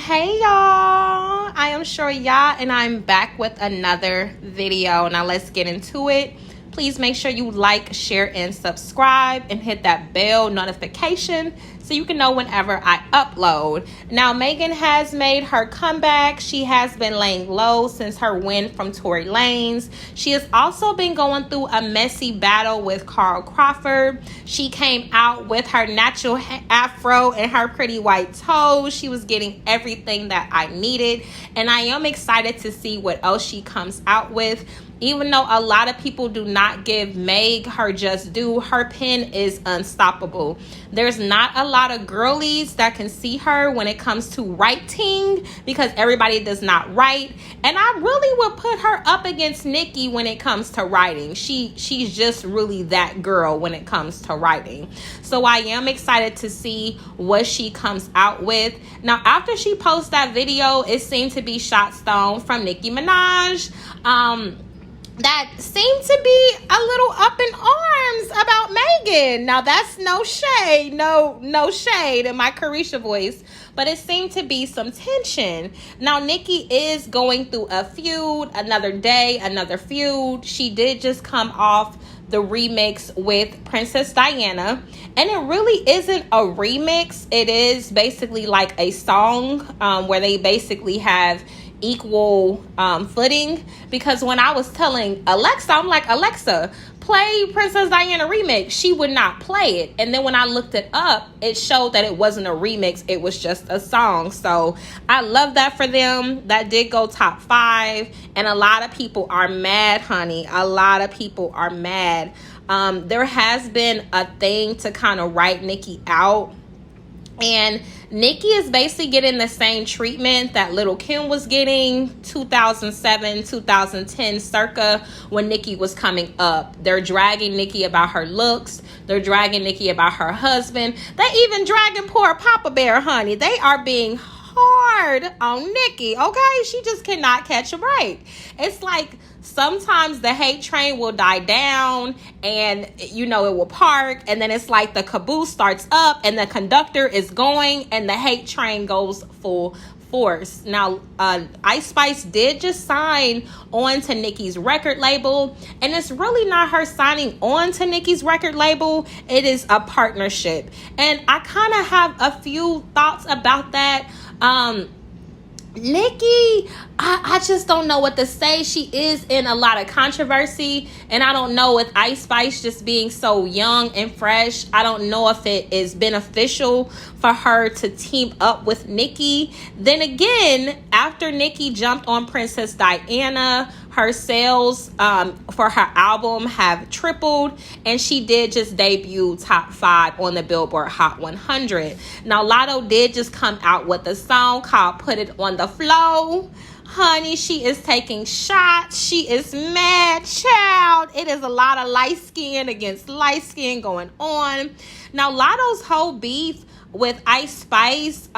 Hey y'all, I am Shoria and I'm back with another video. Now let's get into it. Please make sure you like, share, and subscribe and hit that bell notification so you can know whenever I upload. Now, Megan has made her comeback. She has been laying low since her win from Tory Lanez. She has also been going through a messy battle with Carl Crawford. She came out with her natural afro and her pretty white toes. She was getting everything that I needed, and I am excited to see what else she comes out with. Even though a lot of people do not give Meg her just due, her pen is unstoppable. There's not a lot of girlies that can see her when it comes to writing because everybody does not write. And I really would put her up against Nicki when it comes to writing. She's just really that girl when it comes to writing. So I am excited to see what she comes out with. Now, after she posts that video, it seemed to be shot stone from Nicki Minaj. That seemed to be a little up in arms about Megan. Now, that's no shade, no shade in my Carisha voice, but it seemed to be some tension. Now, Nicki is going through a feud, another day, another feud. She did just come off the remix with Princess Diana, and it really isn't a remix. It is basically like a song where they basically have equal footing, because when I was telling Alexa, I'm like, Alexa, play Princess Diana remix, she would not play it. And then when I looked it up, it showed that it wasn't a remix, it was just a song. So I love that for them. That did go top 5, and a lot of people are mad, honey. A lot of people are mad. There has been a thing to kind of write Nicki out, and Nicki is basically getting the same treatment that Lil' Kim was getting 2007, 2010 circa, when Nicki was coming up. They're dragging Nicki about her looks. They're dragging Nicki about her husband. They even dragging poor Papa Bear, honey. They are being hard on Nicki, okay? She just cannot catch a break. It's like sometimes the hate train will die down and, you know, it will park, and then it's like the caboose starts up and the conductor is going and the hate train goes full force. Now, Ice Spice did just sign on to Nicki's record label, and it's really not her signing on to Nicki's record label. It is a partnership, and I kind of have a few thoughts about that. Nicki, I just don't know what to say. She is in a lot of controversy, and I don't know, with Ice Spice just being so young and fresh, I don't know if it is beneficial for her to team up with Nicki. Then again, after Nicki jumped on Princess Diana, her sales for her album have tripled, and she did just debut top 5 on the Billboard Hot 100. Now, Latto did just come out with a song called Put It On The Flow. Honey, she is taking shots. She is mad, child. It is a lot of light skin against light skin going on. Now, Latto's whole beef with Ice Spice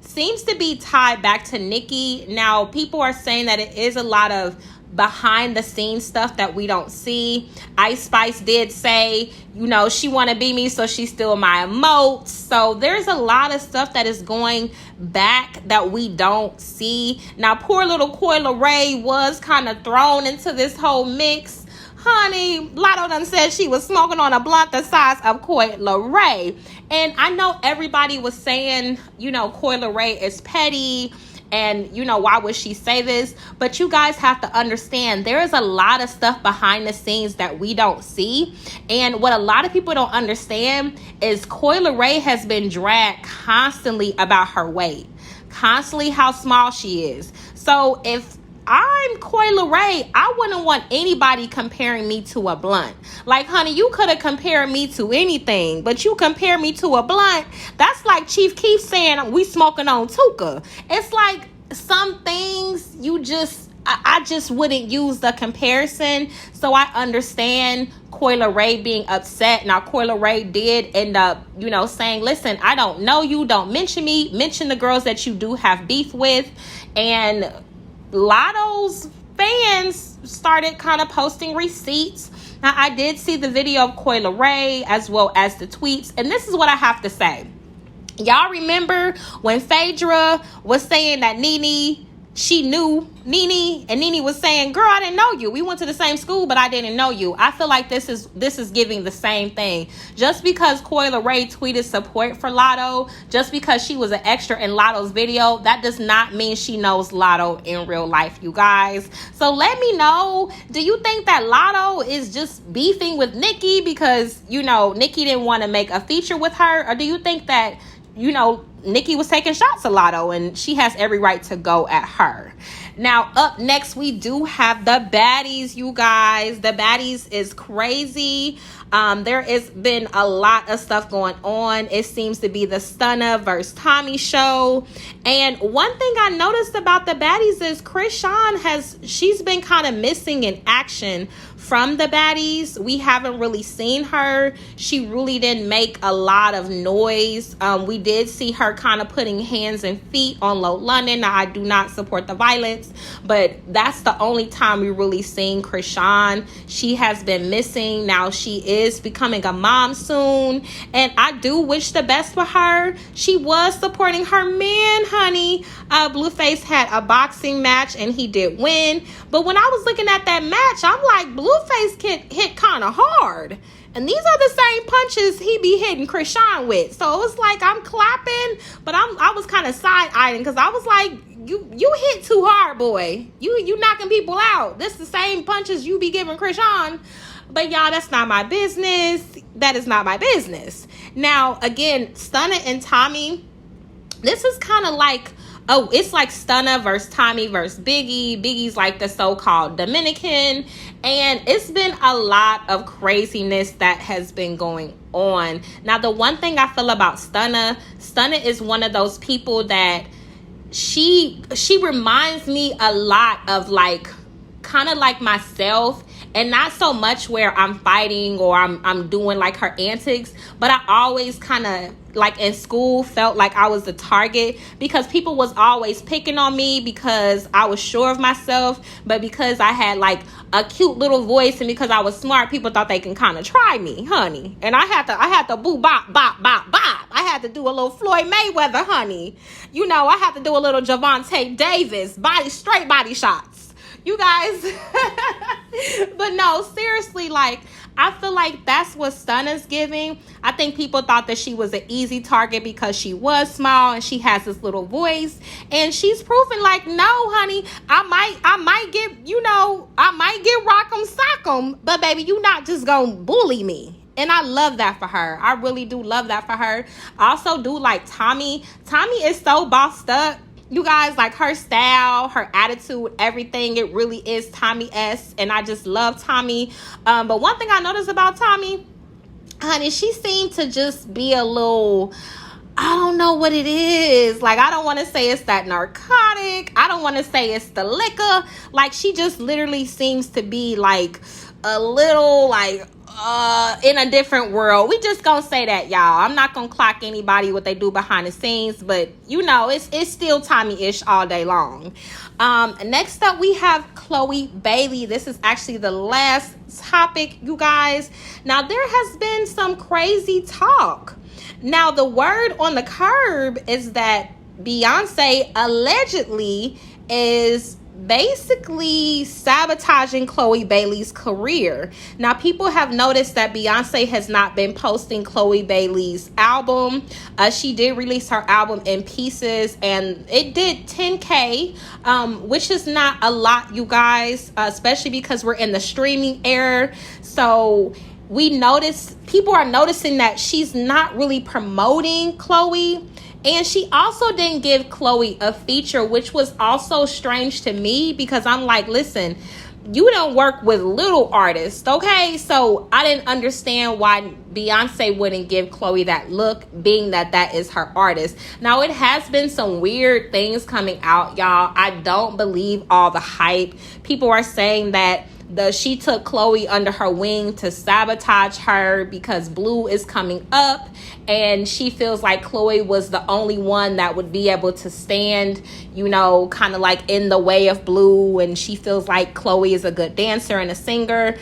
seems to be tied back to Nicki. Now, people are saying that it is a lot of behind the scenes stuff that we don't see. Ice Spice did say, you know, she want to be me, so she's still my emotes. So there's a lot of stuff that is going back that we don't see. Now, poor little Coi Leray was kind of thrown into this whole mix. Honey, Latto done said she was smoking on a blunt the size of Coi Leray. And I know everybody was saying, you know, Coi Leray is petty, and, you know, why would she say this? But you guys have to understand, there is a lot of stuff behind the scenes that we don't see. And what a lot of people don't understand is Coi Leray has been dragged constantly about her weight, constantly how small she is. So if I'm Coi Leray, I wouldn't want anybody comparing me to a blunt. Like, honey, you could have compared me to anything, but you compare me to a blunt. That's like Chief Keef saying we smoking on Tuka. It's like some things you just, I just wouldn't use the comparison. So I understand Coi Leray being upset. Now, Coi Leray did end up, you know, saying, listen, I don't know you, don't mention me, mention the girls that you do have beef with. And Latto's fans started kind of posting receipts. Now, I did see the video of Coi Leray as well as the tweets, and this is what I have to say. Y'all remember when Phaedra was saying that she knew Nene, and Nene was saying, girl, I didn't know you. We went to the same school, but I didn't know you. I feel like this is giving the same thing. Just because Coi Leray tweeted support for Latto, just because she was an extra in Latto's video, that does not mean she knows Latto in real life, you guys. So let me know, do you think that Latto is just beefing with Nicki because, Nicki didn't want to make a feature with her? Or do you think that, Nicki was taking shots at Latto and she has every right to go at her? Now, up next, we do have the Baddies, you guys. The Baddies is crazy. There has been a lot of stuff going on. It seems to be the Stunna versus Tommy show. And one thing I noticed about the Baddies is Chrisean she's been kind of missing in action from the Baddies. We haven't really seen her. She really didn't make a lot of noise. We did see her kind of putting hands and feet on Low London. Now, I do not support the violence, but that's the only time we really seen Chrisean. She has been missing. Now, she is becoming a mom soon, and I do wish the best for her. She was supporting her man, honey. Blueface had a boxing match, and he did win. But when I was looking at that match, I'm like, Blueface can hit kind of hard. And these are the same punches he be hitting Chrisean with. So it was like I'm clapping, but I was kind of side-eyeing because I was like, you hit too hard, boy. You knocking people out. This the same punches you be giving Chrisean. But y'all, that's not my business. That is not my business. Now, again, Stunna and Tommy, this is kind of like, it's like Stunna versus Tommy versus Biggie. Biggie's like the so-called Dominican. And it's been a lot of craziness that has been going on. Now, the one thing I feel about Stunna is one of those people that she reminds me a lot of like, kind of like myself. And not so much where I'm fighting or I'm doing like her antics, but I always kind of like in school felt like I was the target because people was always picking on me because I was sure of myself, but because I had like a cute little voice and because I was smart, people thought they can kind of try me, honey. And I had to boo bop bop bop bop. I had to do a little Floyd Mayweather, honey. I had to do a little Javante Davis straight body shots. You guys, but no, seriously, like, I feel like that's what Stunna's giving. I think people thought that she was an easy target because she was small and she has this little voice, and she's proving like, no, honey, I might get, I might get rock'em sock'em, but baby, you not just gonna bully me. And I love that for her. I really do love that for her. I also do like Tommy. Tommy is so bossed up. You guys, like her style, her attitude, everything, it really is Tommy-esque, and I just love Tommy. But one thing I noticed about Tommy, honey, she seemed to just be a little, I don't know what it is. Like, I don't want to say it's that narcotic. I don't want to say it's the liquor. Like, she just literally seems to be like a little like in a different world. We just gonna say that, y'all. I'm not gonna clock anybody what they do behind the scenes, but it's still Tommy-ish all day long. Next up, we have Chloe Bailey. This is actually the last topic, you guys. Now, there has been some crazy talk. Now, the word on the curb is that Beyonce allegedly is basically sabotaging Chloe Bailey's career. Now, people have noticed that Beyonce has not been posting Chloe Bailey's album. She did release her album in pieces, and it did 10K, which is not a lot, you guys, especially because we're in the streaming era. So people are noticing that she's not really promoting Chloe. And she also didn't give Chloe a feature, which was also strange to me because I'm like, listen, you don't work with little artists, okay? So I didn't understand why Beyonce wouldn't give Chloe that look, being that is her artist. Now, it has been some weird things coming out, y'all. I don't believe all the hype. People are saying that she took Chloe under her wing to sabotage her because Blue is coming up, and she feels like Chloe was the only one that would be able to stand, kind of like in the way of Blue, and she feels like Chloe is a good dancer and a singer.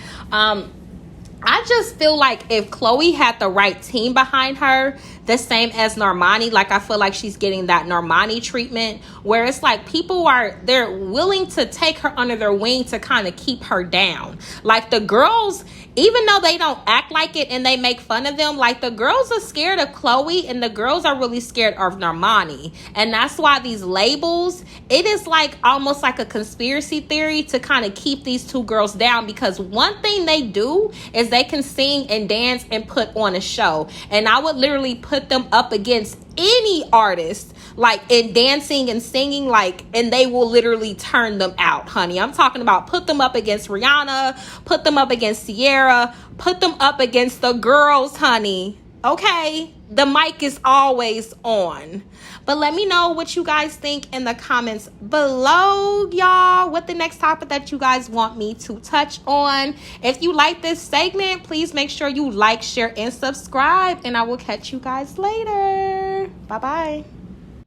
I I just feel like if Chloe had the right team behind her, the same as Normani, like I feel like she's getting that Normani treatment where it's like they're willing to take her under their wing to kind of keep her down. Like the girls, even though they don't act like it and they make fun of them, like the girls are scared of Chloe and the girls are really scared of Normani. And that's why these labels, it is like almost like a conspiracy theory to kind of keep these two girls down, because one thing they do is they can sing and dance and put on a show. And I would literally put them up against any artist like in dancing and singing, like, and they will literally turn them out, honey. I'm talking about put them up against Rihanna, put them up against Sierra, put them up against the girls, honey. Okay, the mic is always on. But let me know what you guys think in the comments below, y'all. What the next topic that you guys want me to touch on. If you like this segment, please make sure you like, share, and subscribe. And I will catch you guys later. Bye-bye.